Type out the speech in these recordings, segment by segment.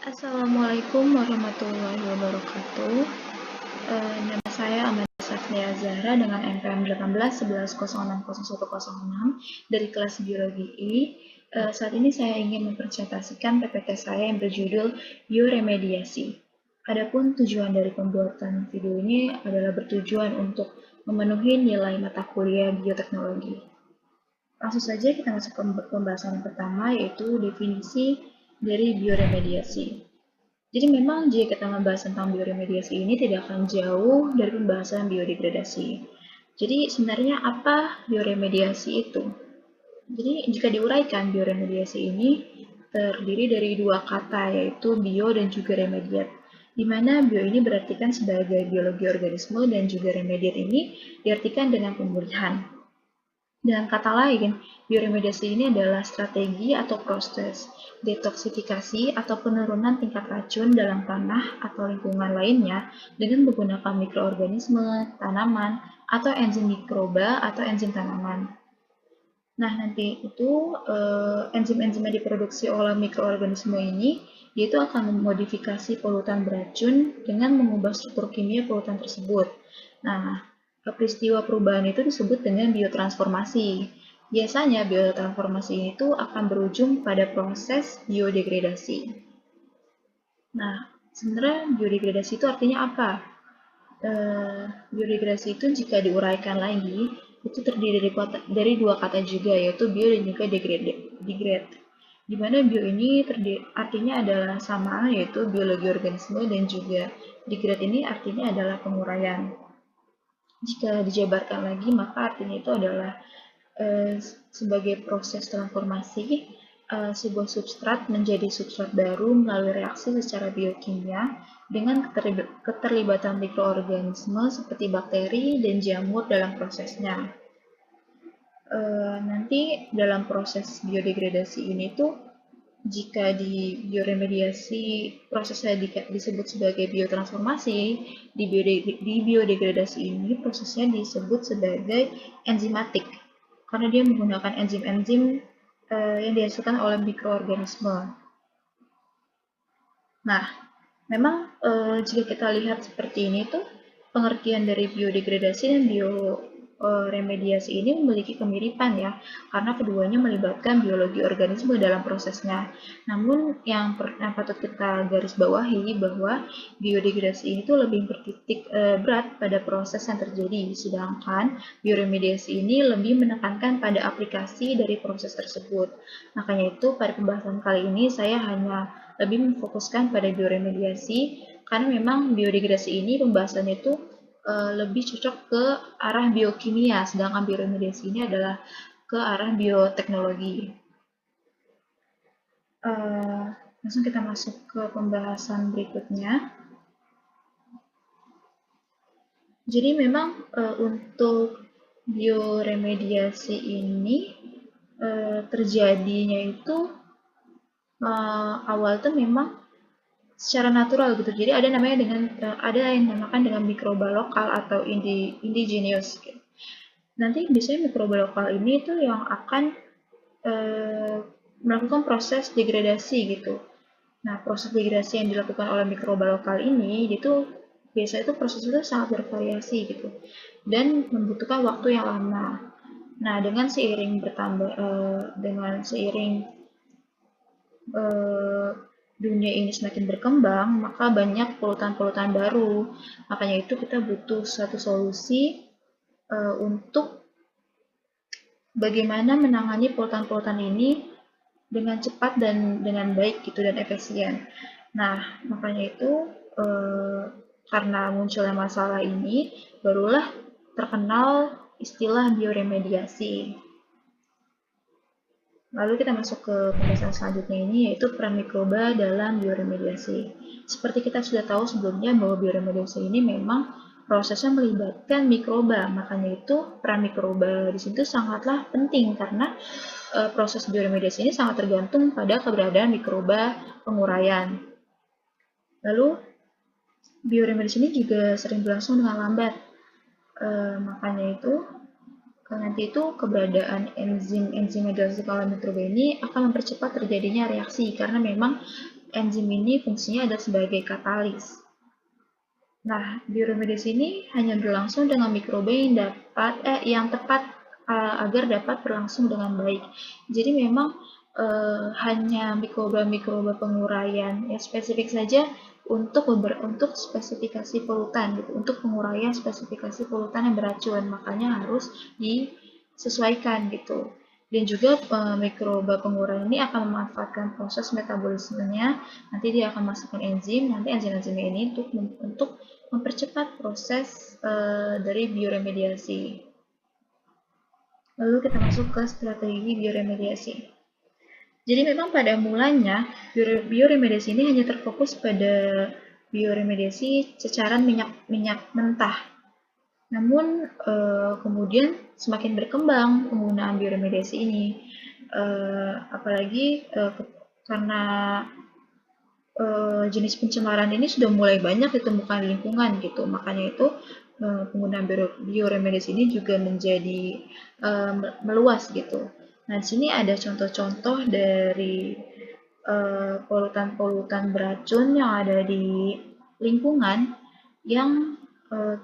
Assalamualaikum warahmatullahi wabarakatuh. Nama saya Amanda Safnia Zahra dengan NPM 1811060106 dari kelas Biologi I. Saat ini saya ingin mempresentasikan PPT saya yang berjudul Bioremediasi. Adapun tujuan dari pembuatan video ini adalah bertujuan untuk memenuhi nilai mata kuliah bioteknologi. Langsung saja kita masuk ke pembahasan pertama, yaitu definisi dari bioremediasi. Jadi memang jika kita membahas tentang bioremediasi ini tidak akan jauh dari pembahasan biodegradasi. Jadi sebenarnya apa bioremediasi itu? Jadi jika diuraikan, bioremediasi ini terdiri dari dua kata, yaitu bio dan juga remediat. Di mana bio ini berartikan sebagai biologi organisme dan juga remediat ini diartikan dengan pemulihan. Dengan kata lain, bioremediasi ini adalah strategi atau proses detoksifikasi atau penurunan tingkat racun dalam tanah atau lingkungan lainnya dengan menggunakan mikroorganisme, tanaman, atau enzim mikroba atau enzim tanaman. Nah, nanti itu enzim-enzim yang diproduksi oleh mikroorganisme ini yaitu akan memodifikasi polutan beracun dengan mengubah struktur kimia polutan tersebut. Nah, peristiwa perubahan itu disebut dengan biotransformasi. Biasanya biotransformasi itu akan berujung pada proses biodegradasi. Nah, sebenarnya biodegradasi itu artinya apa? Biodegradasi itu jika diuraikan lagi, itu terdiri dari dua kata juga, yaitu bio dan juga degrade. Di mana bio ini artinya adalah sama, yaitu biologi organisme, dan juga degrade ini artinya adalah penguraian. Jika dijabarkan lagi, maka artinya itu adalah sebagai proses transformasi sebuah substrat menjadi substrat baru melalui reaksi secara biokimia dengan keterlibatan mikroorganisme seperti bakteri dan jamur dalam prosesnya. Nanti dalam proses biodegradasi ini tuh jika di bioremediasi prosesnya disebut sebagai biotransformasi, di biodegradasi ini prosesnya disebut sebagai enzimatik karena dia menggunakan enzim-enzim yang dihasilkan oleh mikroorganisme. Nah, memang jika kita lihat seperti ini tuh pengertian dari biodegradasi dan bioremediasi ini memiliki kemiripan ya, karena keduanya melibatkan biologi organisme dalam prosesnya. Namun yang patut kita garis bawahi bahwa biodegradasi ini tuh lebih bertitik berat pada proses yang terjadi, sedangkan bioremediasi ini lebih menekankan pada aplikasi dari proses tersebut. Makanya itu pada pembahasan kali ini saya hanya lebih memfokuskan pada bioremediasi karena memang biodegradasi ini pembahasannya itu lebih cocok ke arah biokimia, sedangkan bioremediasi ini adalah ke arah bioteknologi. Langsung kita masuk ke pembahasan berikutnya. Jadi memang untuk bioremediasi ini terjadinya itu awal itu memang secara natural gitu. Jadi ada yang dinamakan dengan mikroba lokal atau indigenous. Gitu. Nanti biasanya mikroba lokal ini tuh yang akan melakukan proses degradasi gitu. Nah, proses degradasi yang dilakukan oleh mikroba lokal ini itu biasanya itu prosesnya sangat bervariasi gitu dan membutuhkan waktu yang lama. Nah, dengan seiring dunia ini semakin berkembang, maka banyak polutan-polutan baru. Makanya itu kita butuh satu solusi untuk bagaimana menangani polutan-polutan ini dengan cepat dan dengan baik gitu dan efisien. Nah, makanya itu karena munculnya masalah ini, barulah terkenal istilah bioremediasi. Lalu kita masuk ke pembahasan selanjutnya ini, yaitu peran mikroba dalam bioremediasi. Seperti kita sudah tahu sebelumnya bahwa bioremediasi ini memang prosesnya melibatkan mikroba, makanya itu peran mikroba di situ sangatlah penting karena proses bioremediasi ini sangat tergantung pada keberadaan mikroba penguraian. Lalu bioremediasi ini juga sering berlangsung dengan lambat, makanya itu nanti itu keberadaan enzim yang dihasilkan oleh mikroba ini akan mempercepat terjadinya reaksi karena memang enzim ini fungsinya adalah sebagai katalis. Nah, bioremediasi ini hanya berlangsung dengan mikroba yang tepat agar dapat berlangsung dengan baik. Jadi memang hanya mikroba-mikroba penguraian yang spesifik saja untuk spesifikasi polutan gitu, untuk penguraian spesifikasi polutan yang beracun, makanya harus disesuaikan gitu. Dan juga mikroba penguraian ini akan memanfaatkan proses metabolismenya, nanti dia akan masukkan enzim, nanti enzim-enzimnya ini untuk mempercepat proses dari bioremediasi. Lalu kita masuk ke strategi bioremediasi. Jadi memang pada mulanya bioremediasi ini hanya terfokus pada bioremediasi ceceran minyak mentah. Namun kemudian semakin berkembang penggunaan bioremediasi ini, apalagi karena jenis pencemaran ini sudah mulai banyak ditemukan di lingkungan gitu. Makanya itu penggunaan bioremediasi ini juga menjadi meluas gitu. Nah, di sini ada contoh-contoh dari polutan-polutan beracun yang ada di lingkungan yang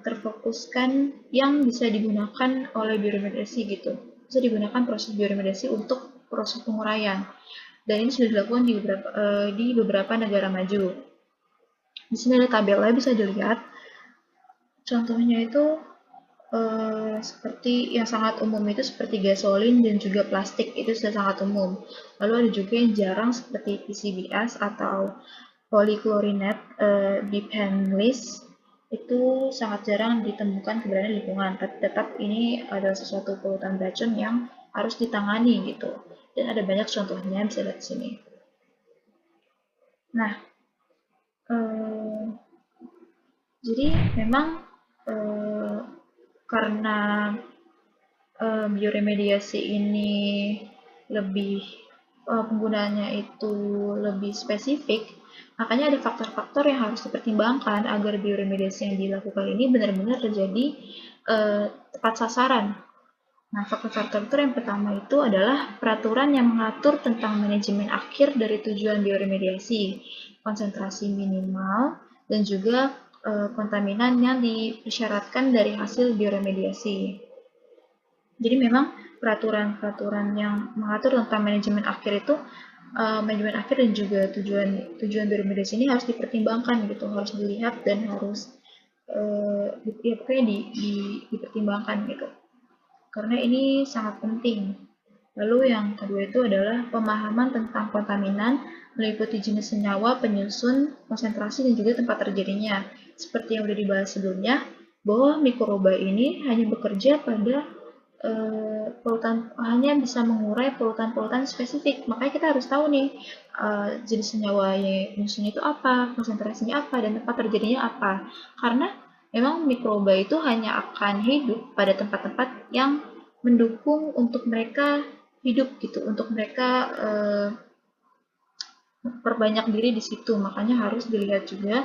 terfokuskan yang bisa digunakan oleh bioremediasi gitu. Bisa digunakan proses bioremediasi untuk proses penguraian. Dan ini sudah dilakukan di beberapa negara maju. Di sini ada tabelnya, bisa dilihat. Contohnya itu seperti yang sangat umum itu seperti gasolin dan juga plastik, itu sudah sangat umum. Lalu ada juga yang jarang seperti PCBs atau polychlorinate biphenyls, itu sangat jarang ditemukan keberadaan di lingkungan. Tetap ini adalah sesuatu polutan beracun yang harus ditangani gitu. Dan ada banyak contohnya, bisa lihat di sini. Nah, jadi memang karena bioremediasi ini lebih penggunaannya itu lebih spesifik, makanya ada faktor-faktor yang harus dipertimbangkan agar bioremediasi yang dilakukan ini benar-benar terjadi tepat sasaran. Nah, faktor-faktor yang pertama itu adalah peraturan yang mengatur tentang manajemen akhir dari tujuan bioremediasi, konsentrasi minimal, dan juga kontaminan yang disyaratkan dari hasil bioremediasi. Jadi memang peraturan-peraturan yang mengatur tentang manajemen akhir itu, manajemen akhir dan juga tujuan bioremediasi ini harus dipertimbangkan gitu, harus dilihat dan harus ya pokoknya dipertimbangkan gitu. Karena ini sangat penting. Lalu yang kedua itu adalah pemahaman tentang kontaminan, meliputi jenis senyawa, penyusun, konsentrasi, dan juga tempat terjadinya. Seperti yang sudah dibahas sebelumnya, bahwa mikroba ini hanya bekerja pada hanya bisa mengurai polutan-polutan spesifik. Makanya kita harus tahu nih jenis senyawa penyusunnya itu apa, konsentrasinya apa, dan tempat terjadinya apa. Karena memang mikroba itu hanya akan hidup pada tempat-tempat yang mendukung untuk mereka hidup gitu, untuk mereka perbanyak diri di situ. Makanya harus dilihat juga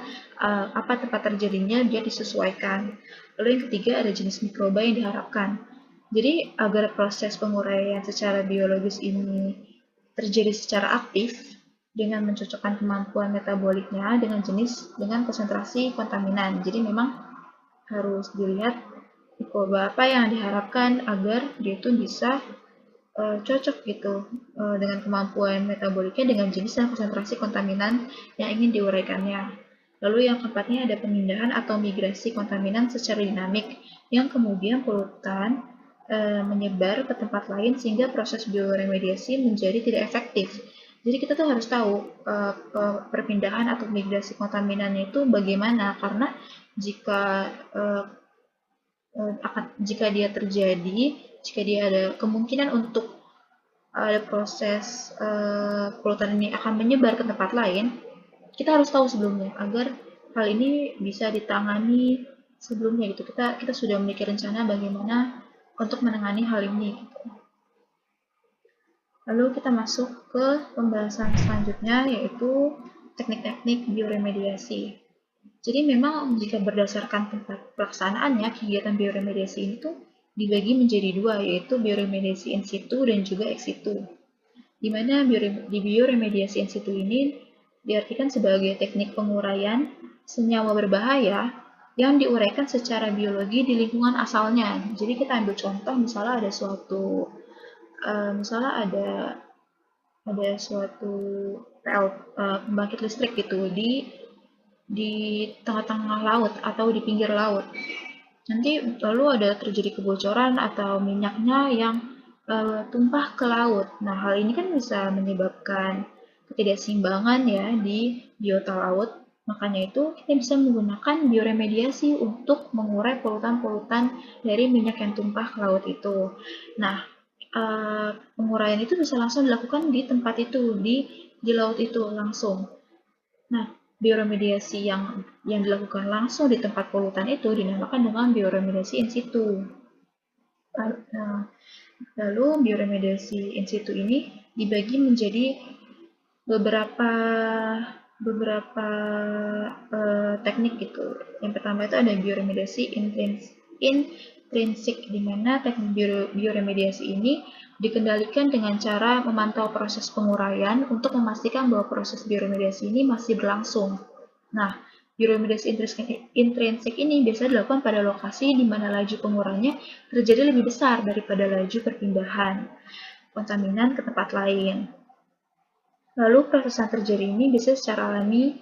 apa tempat terjadinya biar disesuaikan. Lalu yang ketiga ada jenis mikroba yang diharapkan. Jadi agar proses penguraian secara biologis ini terjadi secara aktif dengan mencocokkan kemampuan metaboliknya dengan jenis dengan konsentrasi kontaminan. Jadi memang harus dilihat mikroba apa yang diharapkan agar dia itu bisa cocok gitu dengan kemampuan metaboliknya dengan jenis dan konsentrasi kontaminan yang ingin diuraikannya. Lalu yang keempatnya ada pemindahan atau migrasi kontaminan secara dinamik yang kemudian polutan menyebar ke tempat lain sehingga proses bioremediasi menjadi tidak efektif. Jadi kita tuh harus tahu perpindahan atau migrasi kontaminannya itu bagaimana, karena jika dia terjadi, jika dia ada kemungkinan untuk ada proses polutan ini akan menyebar ke tempat lain, kita harus tahu sebelumnya agar hal ini bisa ditangani sebelumnya gitu. Kita sudah memiliki rencana bagaimana untuk menangani hal ini gitu. Lalu kita masuk ke pembahasan selanjutnya, yaitu teknik-teknik bioremediasi. Jadi memang jika berdasarkan tempat pelaksanaannya, kegiatan bioremediasi ini tuh dibagi menjadi dua, yaitu bioremediasi in situ dan juga ex situ. Di mana di bioremediasi in situ ini diartikan sebagai teknik penguraian senyawa berbahaya yang diuraikan secara biologi di lingkungan asalnya. Jadi kita ambil contoh, misalnya ada suatu pembangkit listrik gitu di tengah-tengah laut atau di pinggir laut. Nanti lalu ada terjadi kebocoran atau minyaknya yang tumpah ke laut. Nah, hal ini kan bisa menyebabkan ketidakseimbangan ya di biota laut. Makanya itu kita bisa menggunakan bioremediasi untuk mengurai polutan-polutan dari minyak yang tumpah ke laut itu. Nah, penguraian itu bisa langsung dilakukan di tempat itu, di laut itu langsung. Nah, bioremediasi yang dilakukan langsung di tempat polutan itu dinamakan dengan bioremediasi in situ. Lalu bioremediasi in situ ini dibagi menjadi beberapa teknik gitu. Yang pertama itu ada bioremediasi intrinsik, di mana teknik bioremediasi ini dikendalikan dengan cara memantau proses penguraian untuk memastikan bahwa proses bioremediasi ini masih berlangsung. Nah, bioremediasi intrinsik ini biasanya dilakukan pada lokasi di mana laju penguraiannya terjadi lebih besar daripada laju perpindahan kontaminan ke tempat lain. Lalu proses yang terjadi ini bisa secara alami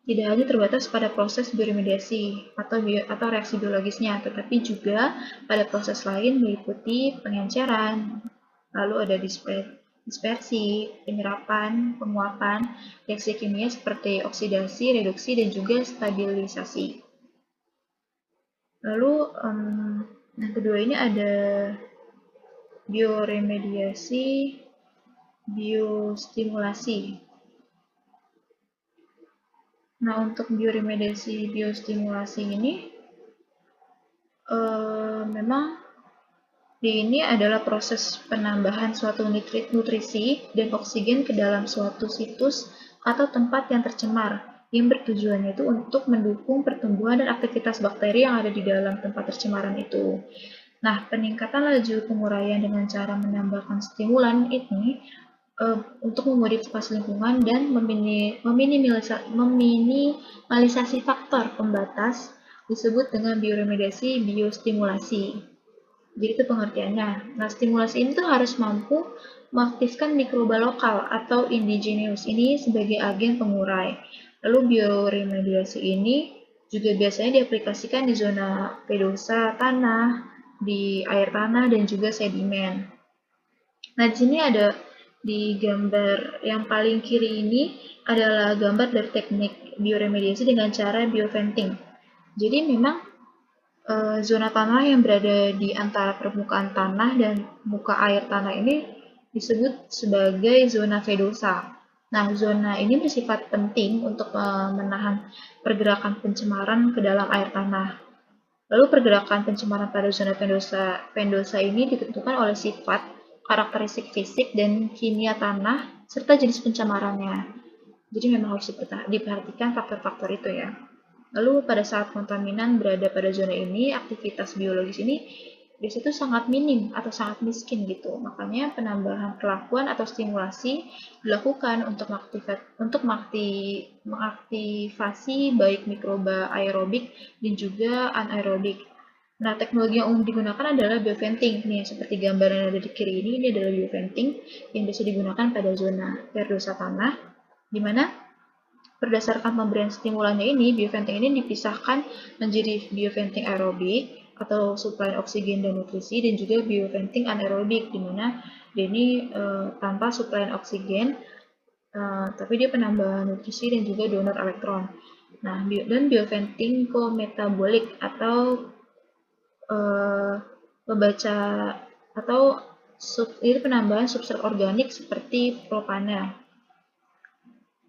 tidak hanya terbatas pada proses bioremediasi atau reaksi biologisnya, tetapi juga pada proses lain meliputi pengenceran, lalu ada dispersi, penyerapan, penguapan, reaksi kimia seperti oksidasi, reduksi, dan juga stabilisasi. Lalu yang kedua ini ada bioremediasi biostimulasi. Nah, untuk bioremediasi biostimulasi ini memang ini adalah proses penambahan suatu nutrisi dan oksigen ke dalam suatu situs atau tempat yang tercemar, yang bertujuan itu untuk mendukung pertumbuhan dan aktivitas bakteri yang ada di dalam tempat tercemaran itu. Nah, peningkatan laju penguraian dengan cara menambahkan stimulan ini untuk memodifikasi lingkungan dan meminimalisasi faktor pembatas disebut dengan bioremediasi biostimulasi. Jadi itu pengertiannya. Nah, stimulasi ini tuh harus mampu mengaktifkan mikroba lokal atau indigenous ini sebagai agen pengurai. Lalu bioremediasi ini juga biasanya diaplikasikan di zona pedosa tanah, di air tanah, dan juga sedimen. Nah, di sini ada di gambar yang paling kiri ini adalah gambar dari teknik bioremediasi dengan cara bioventing. Jadi memang zona tanah yang berada di antara permukaan tanah dan muka air tanah ini disebut sebagai zona fedosa. Nah, zona ini bersifat penting untuk menahan pergerakan pencemaran ke dalam air tanah. Lalu pergerakan pencemaran pada zona pendosa ini ditentukan oleh sifat, karakteristik fisik, dan kimia tanah, serta jenis pencemarannya. Jadi memang harus diperhatikan faktor-faktor itu ya. Lalu pada saat kontaminan berada pada zona ini, aktivitas biologis ini biasanya itu sangat minim atau sangat miskin gitu. Makanya penambahan perlakuan atau stimulasi dilakukan untuk mengaktifasi baik mikroba aerobik dan juga anaerobik. Nah, teknologi yang umum digunakan adalah bioventing. Nih, seperti gambar yang ada di kiri ini adalah bioventing yang bisa digunakan pada zona perdosa tanah, di mana berdasarkan pemberian stimulannya ini, bioventing ini dipisahkan menjadi bioventing aerobik atau suplai oksigen dan nutrisi, dan juga bioventing anaerobik, di mana dia ini tanpa suplai oksigen, tapi dia penambah nutrisi dan juga donor elektron. Nah, dan bioventing kometabolik atau membaca atau ini penambahan substrat organik seperti propana.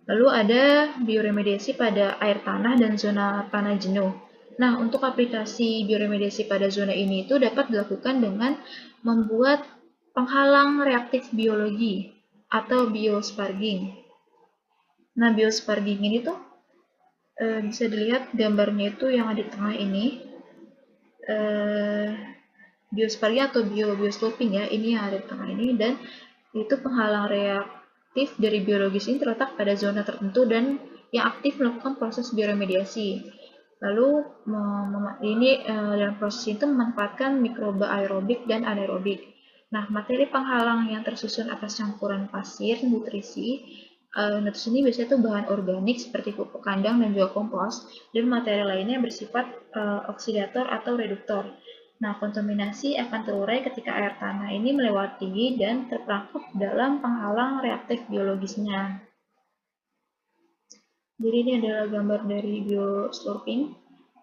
Lalu ada bioremediasi pada air tanah dan zona tanah jenuh. Nah, untuk aplikasi bioremediasi pada zona ini itu dapat dilakukan dengan membuat penghalang reaktif biologi atau biosparging. Nah, biosparging ini tuh bisa dilihat gambarnya itu yang ada di tengah ini. Biosparging atau biosloping ya, ini yang ada di tengah ini, dan itu penghalang aktif dari biologis ini terletak pada zona tertentu dan yang aktif melakukan proses bioremediasi. Lalu dalam proses itu memanfaatkan mikroba aerobik dan anaerobik. Nah, materi penghalang yang tersusun atas campuran pasir, nutrisi ini biasanya itu bahan organik seperti pupuk kandang dan juga kompos, dan materi lainnya yang bersifat oksidator atau reduktor. Nah, kontaminasi akan terurai ketika air tanah ini melewati dan terperangkap dalam penghalang reaktif biologisnya. Jadi ini adalah gambar dari bioslurping.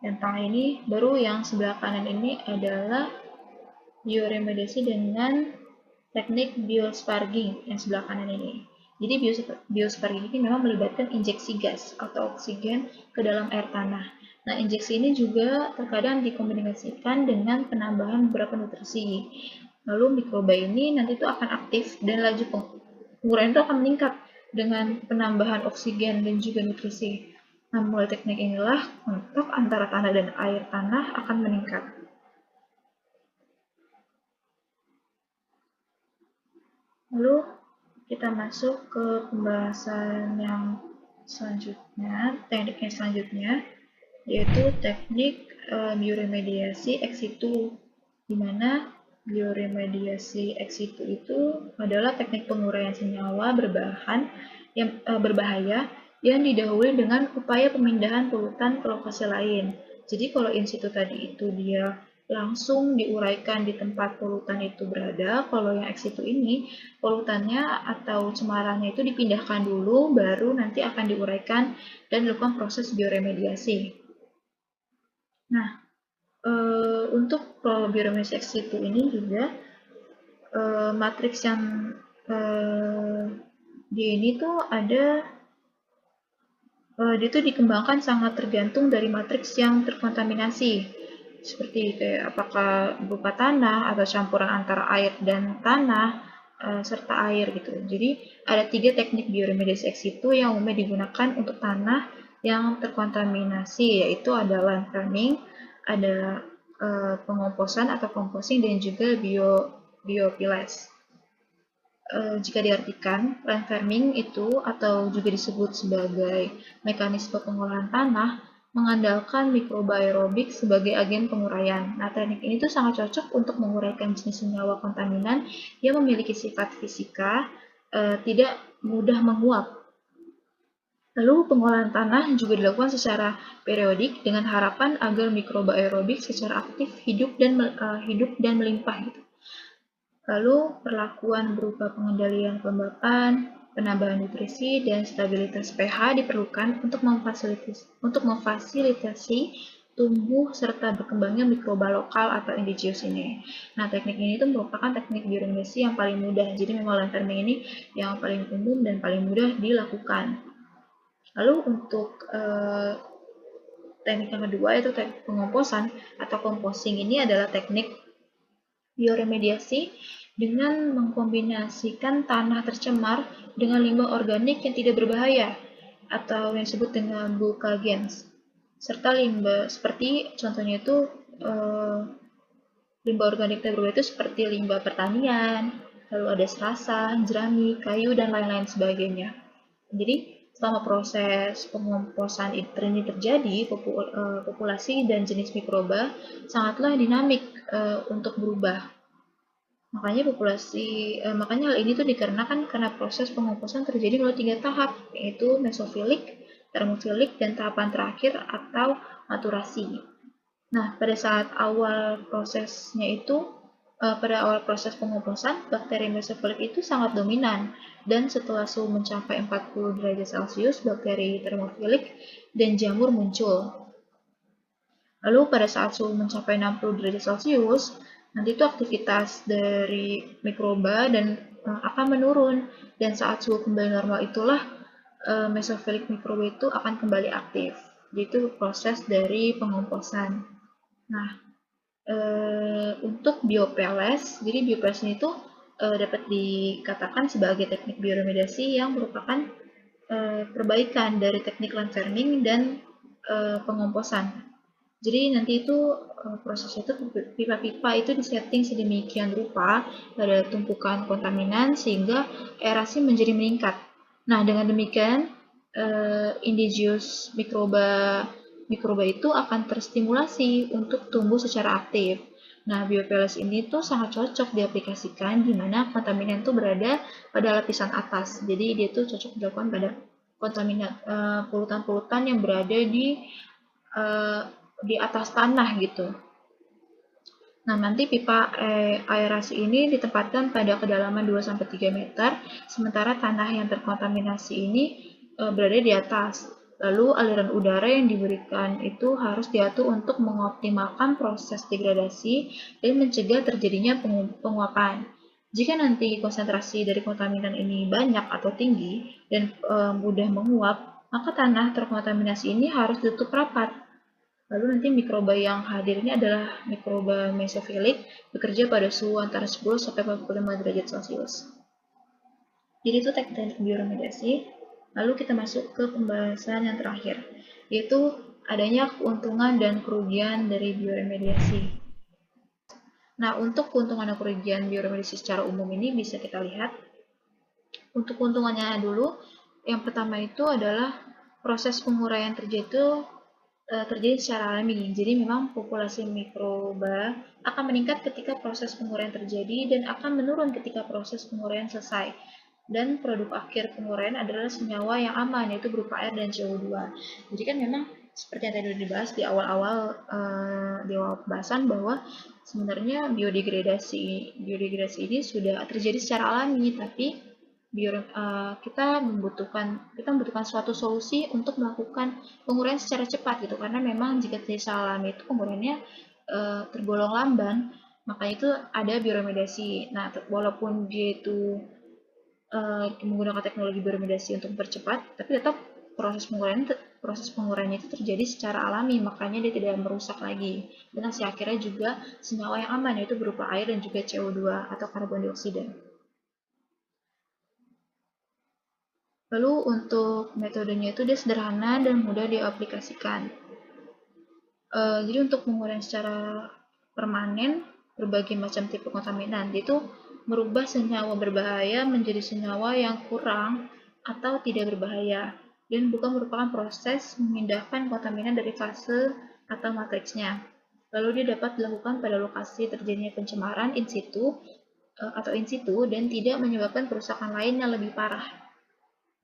Yang tengah ini, baru yang sebelah kanan ini adalah bioremediasi dengan teknik biosparging yang sebelah kanan ini. Jadi biosparging ini memang melibatkan injeksi gas atau oksigen ke dalam air tanah. Nah, injeksi ini juga terkadang dikombinasikan dengan penambahan beberapa nutrisi. Lalu mikroba ini nanti itu akan aktif dan laju penguraian itu akan meningkat dengan penambahan oksigen dan juga nutrisi. Nah, mulai teknik inilah kontak antara tanah dan air tanah akan meningkat. Lalu kita masuk ke pembahasan yang selanjutnya, tekniknya selanjutnya, yaitu teknik bioremediasi ex situ, di mana bioremediasi ex situ itu adalah teknik penguraian senyawa berbahaya yang didahului dengan upaya pemindahan polutan ke lokasi lain. Jadi kalau in situ tadi itu dia langsung diuraikan di tempat polutan itu berada, kalau yang ex situ ini polutannya atau cemarannya itu dipindahkan dulu, baru nanti akan diuraikan dan dilakukan proses bioremediasi. Nah, untuk bioremediasi ex situ ini juga matriks yang di ini tuh ada dia tuh dikembangkan sangat tergantung dari matriks yang terkontaminasi, seperti kayak apakah berupa tanah atau campuran antara air dan tanah serta air gitu. Jadi ada 3 teknik bioremediasi ex situ yang umumnya digunakan untuk tanah yang terkontaminasi, yaitu ada land farming, ada pengomposan atau composting, dan juga biopiles. Jika diartikan, land farming itu atau juga disebut sebagai mekanisme pengolahan tanah mengandalkan mikroba aerobik sebagai agen penguraian. Nah, teknik ini tuh sangat cocok untuk menguraikan jenis senyawa kontaminan yang memiliki sifat fisika tidak mudah menguap. Lalu pengolahan tanah juga dilakukan secara periodik dengan harapan agar mikroba aerobik secara aktif hidup dan melimpah gitu. Lalu perlakuan berupa pengendalian kelembapan, penambahan nutrisi, dan stabilitas pH diperlukan untuk memfasilitasi tumbuh serta berkembangnya mikroba lokal atau indigenous ini. Nah, teknik ini itu merupakan teknik bioremediasi yang paling mudah. Jadi memang land farming ini yang paling umum dan paling mudah dilakukan. Lalu untuk teknik yang kedua yaitu teknik pengomposan atau composting, ini adalah teknik bioremediasi dengan mengkombinasikan tanah tercemar dengan limbah organik yang tidak berbahaya atau yang disebut dengan bulkagens, serta limbah seperti contohnya itu limbah organik yang berbahaya itu seperti limbah pertanian, lalu ada serasa, jerami, kayu, dan lain-lain sebagainya. Jadi selama proses pengomposan ini terjadi, populasi dan jenis mikroba sangatlah dinamik untuk berubah. Makanya hal ini tuh dikarenakan karena proses pengomposan terjadi melalui 3 tahap, yaitu mesofilik, termofilik, dan tahapan terakhir atau maturasi. Nah, pada awal proses pengomposan, bakteri mesofilik itu sangat dominan, dan setelah suhu mencapai 40 derajat Celcius, bakteri termofilik dan jamur muncul. Lalu pada saat suhu mencapai 60 derajat Celcius, nanti itu aktivitas dari mikroba dan akan menurun, dan saat suhu kembali normal itulah mesofilik mikroba itu akan kembali aktif. Jadi itu proses dari pengomposan. Nah, untuk biopeles, jadi biopeles ini tuh dapat dikatakan sebagai teknik bioremediasi yang merupakan perbaikan dari teknik land farming dan pengomposan. Jadi nanti itu prosesnya itu pipa-pipa itu disetting sedemikian rupa pada tumpukan kontaminan sehingga aerasi menjadi meningkat. Nah, dengan demikian indigenous mikroba mikroba itu akan terstimulasi untuk tumbuh secara aktif. Nah, biopellets ini tuh sangat cocok diaplikasikan di mana kontaminan itu berada pada lapisan atas. Jadi dia tuh cocok dilakukan pada kontaminan polutan-polutan yang berada eh, di atas tanah gitu. Nah, nanti pipa aerasi ini ditempatkan pada kedalaman 2-3 meter, sementara tanah yang terkontaminasi ini berada di atas. Lalu aliran udara yang diberikan itu harus diatur untuk mengoptimalkan proses degradasi dan mencegah terjadinya penguapan. Jika nanti konsentrasi dari kontaminan ini banyak atau tinggi dan mudah menguap, maka tanah terkontaminasi ini harus ditutup rapat. Lalu nanti mikroba yang hadir ini adalah mikroba mesofilik bekerja pada suhu antara 10 sampai 45 derajat Celcius. Jadi itu teknik bioremediasi. Lalu kita masuk ke pembahasan yang terakhir, yaitu adanya keuntungan dan kerugian dari bioremediasi. Nah, untuk keuntungan dan kerugian bioremediasi secara umum ini bisa kita lihat. Untuk keuntungannya dulu, yang pertama itu adalah proses penguraian terjadi secara alami. Jadi memang populasi mikroba akan meningkat ketika proses penguraian terjadi dan akan menurun ketika proses penguraian selesai. Dan produk akhir penguraian adalah senyawa yang aman, yaitu berupa air dan CO2. Jadi kan memang seperti yang tadi sudah dibahas di awal pembahasan bahwa sebenarnya biodegradasi ini sudah terjadi secara alami, tapi kita membutuhkan suatu solusi untuk melakukan penguraian secara cepat gitu, karena memang jika terjadi secara alami itu penguraiannya tergolong lamban, makanya itu ada bioremediasi. Nah, walaupun dia itu menggunakan teknologi bioremediasi untuk mempercepat, tapi tetap proses penguraiannya itu terjadi secara alami, makanya dia tidak merusak lagi. Dan hasil akhirnya juga senyawa yang aman, yaitu berupa air dan juga CO2 atau karbon dioksida. Lalu untuk metodenya itu dia sederhana dan mudah diaplikasikan. Jadi untuk penguraian secara permanen berbagai macam tipe kontaminan, itu merubah senyawa berbahaya menjadi senyawa yang kurang atau tidak berbahaya, dan bukan merupakan proses memindahkan kontaminan dari fase atau matriksnya. Lalu dia dapat dilakukan pada lokasi terjadinya pencemaran in situ dan tidak menyebabkan kerusakan lain yang lebih parah.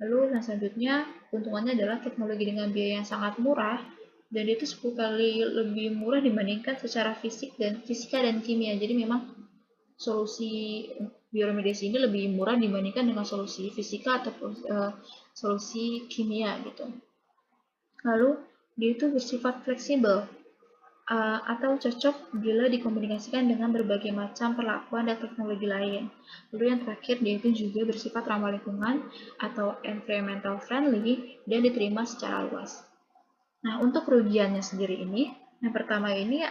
Lalu yang selanjutnya, keuntungannya adalah teknologi dengan biaya yang sangat murah, dan itu 10 kali lebih murah dibandingkan secara fisika dan kimia. Jadi memang solusi bioremediasi ini lebih murah dibandingkan dengan solusi fisika atau solusi kimia gitu. Lalu dia itu bersifat fleksibel atau cocok bila dikomunikasikan dengan berbagai macam perlakuan dan teknologi lain. Lalu yang terakhir, dia itu juga bersifat ramah lingkungan atau environmental friendly dan diterima secara luas. Nah, untuk kerugiannya sendiri ini, yang pertama ini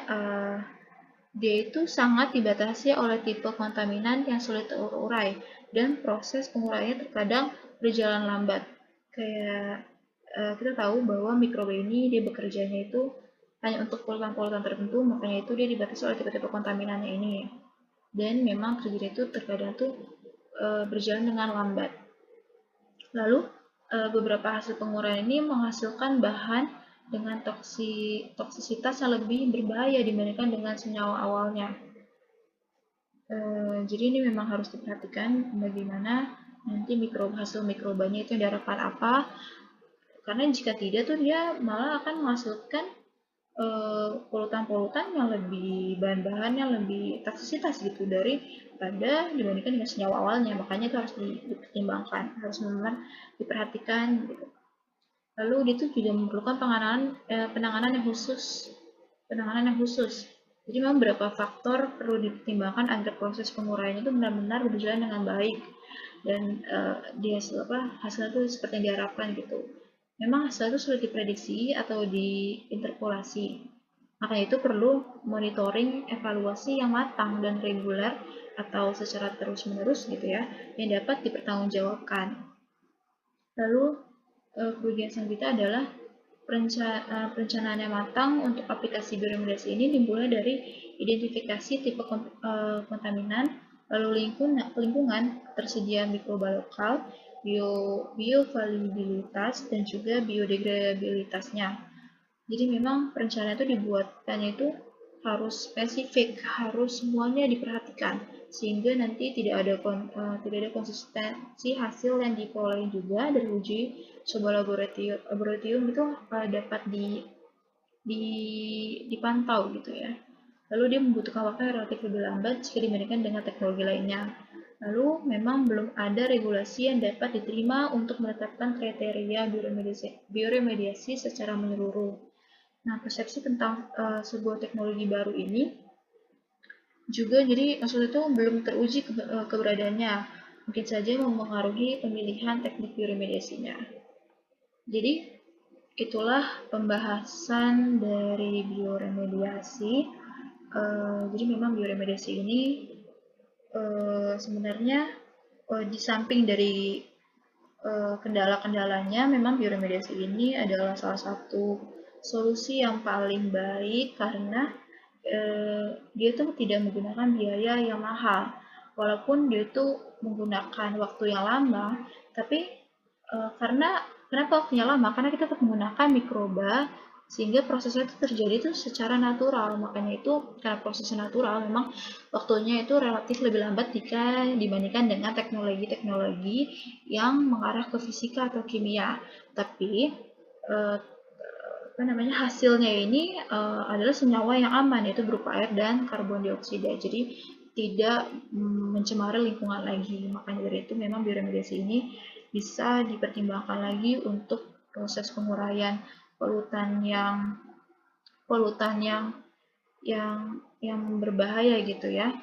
dia itu sangat dibatasi oleh tipe kontaminan yang sulit terurai dan proses penguraiannya terkadang berjalan lambat. Kayak kita tahu bahwa mikroba ini dia bekerjanya itu hanya untuk polutan-polutan tertentu, makanya itu dia dibatasi oleh tipe-tipe kontaminannya ini. Dan memang kerjanya itu terkadang tuh berjalan dengan lambat. Lalu beberapa hasil penguraian ini menghasilkan bahan dengan toksisitas yang lebih berbahaya dibandingkan dengan senyawa awalnya. Jadi ini memang harus diperhatikan bagaimana nanti hasil mikrobanya itu yang diharapkan apa, karena jika tidak tuh dia malah akan menghasilkan polutan-polutan yang lebih bahan-bahan yang lebih toksisitas gitu daripada dibandingkan dengan senyawa awalnya, makanya itu harus dipertimbangkan, harus benar diperhatikan gitu. Lalu dia itu juga memerlukan penanganan yang khusus. Jadi memang beberapa faktor perlu dipertimbangkan agar proses penguraian itu benar-benar berjalan dengan baik dan hasilnya itu seperti yang diharapkan gitu. Memang hasil itu sulit diprediksi atau diinterpolasi. Makanya itu perlu monitoring evaluasi yang matang dan reguler atau secara terus-menerus gitu ya, yang dapat dipertanggungjawabkan. Lalu kerugian selanjutnya adalah Perencanaan yang matang untuk aplikasi bioremediasi ini dimulai dari identifikasi tipe kontaminan, lalu lingkungan, tersedia mikroba lokal, bioavailabilitas, dan juga biodegradabilitasnya. Jadi memang perencanaan itu dibuatkannya itu harus spesifik, harus semuanya diperhatikan sehingga nanti tidak ada konsistensi hasil yang diperoleh juga dari uji coba laboratorium itu dapat di, dipantau gitu ya. Lalu dia membutuhkan waktu yang relatif lebih lambat jika dibandingkan dengan teknologi lainnya. Lalu memang belum ada regulasi yang dapat diterima untuk menetapkan kriteria bioremediasi secara menyeluruh. Nah, persepsi tentang sebuah teknologi baru ini juga jadi maksudnya itu belum teruji keberadaannya. Mungkin saja mempengaruhi pemilihan teknik bioremediasinya. Jadi, itulah pembahasan dari bioremediasi. Jadi memang bioremediasi ini sebenarnya di samping dari kendala-kendalanya, memang bioremediasi ini adalah salah satu solusi yang paling baik karena dia tuh tidak menggunakan biaya yang mahal. Walaupun dia tuh menggunakan waktu yang lama, tapi karena kenapa waktunya lama? Karena kita tetap menggunakan mikroba sehingga prosesnya itu terjadi itu secara natural. Makanya itu karena prosesnya natural memang waktunya itu relatif lebih lambat jika dibandingkan dengan teknologi-teknologi yang mengarah ke fisika atau kimia. Tapi eh, hasilnya ini adalah senyawa yang aman yaitu berupa air dan karbon dioksida. Jadi tidak mencemari lingkungan lagi. Makanya dari itu memang bioremediasi ini bisa dipertimbangkan lagi untuk proses penguraian polutan yang polutan yang berbahaya gitu ya.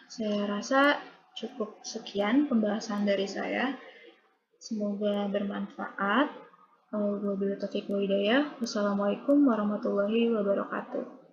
Saya rasa cukup sekian pembahasan dari saya. Semoga bermanfaat. Wabillahi taufiq wa hidayah. Wassalamualaikum warahmatullahi wabarakatuh.